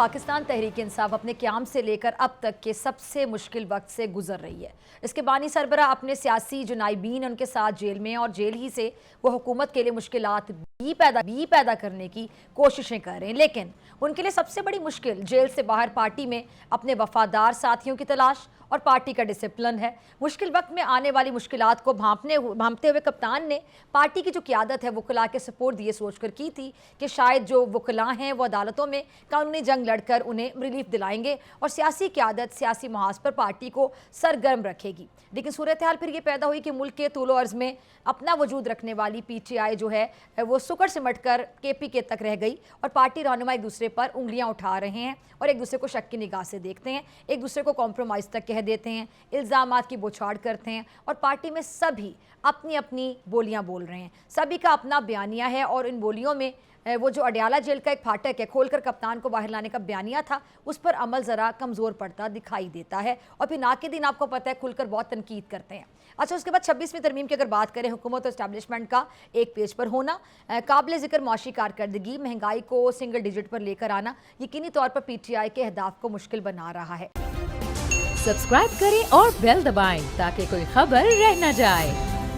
पाकिस्तान तहरीक इंसाफ अपने क़याम से लेकर अब तक के सबसे मुश्किल वक्त से गुजर रही है। इसके बानी सरबरा अपने सियासी जो नाइबीन उनके साथ जेल में, और जेल ही से वो हुकूमत के लिए मुश्किलात भी पैदा करने की कोशिशें कर रहे हैं। लेकिन उनके लिए सबसे बड़ी मुश्किल जेल से बाहर पार्टी में अपने वफादार साथियों की तलाश और पार्टी का डिसिप्लिन है। मुश्किल वक्त में आने वाली मुश्किलात को भांपते हुए कप्तान ने पार्टी की जो क़यादत है वकला के सपोर्ट दिए सोचकर की थी कि शायद जो वकला हैं वो अदालतों में कानूनी जंग लड़कर उन्हें रिलीफ दिलाएंगे और सियासी क़यादत सियासी महाज पर पार्टी को सरगर्म रखेगी। लेकिन सूरत हाल फिर ये पैदा हुई कि मुल्क के तूलो अर्ज़ में अपना वजूद रखने वाली PTI जो है वो सुकड़ सिमट कर KPK तक रह गई और पार्टी रहनुमा एक दूसरे पर उंगलियां उठा रहे हैं और एक दूसरे को शक की निगाह से देखते हैं, एक दूसरे को कॉम्प्रोमाइज़ तक कह देते हैं, इल्ज़ामात की बौछार करते हैं और पार्टी में सभी अपनी अपनी बोलियां बोल रहे हैं। सभी का अपना बयानिया है और इन बोलियों में वो जो अडयाला जेल का एक फाटक है खोलकर कप्तान को बाहर लाने का बयानिया था, उस पर अमल ज़रा कमज़ोर पड़ता दिखाई देता है और फिर नाक़िदीन आपको पता है खुलकर बहुत तनकीद करते हैं। अच्छा, उसके बाद 26वीं तरमीम की अगर बात करें, हुकूमत और इस्टेब्लिशमेंट का एक पेज पर होना, काबिल ज़िक्र मुआशी कारकर्दगी, महंगाई को सिंगल डिजिट पर लेकर आना यकीनी तौर पर PTI के अहदाफ को मुश्किल बना रहा है। सब्सक्राइब करें और बेल दबाएं ताकि कोई खबर रह न जाए।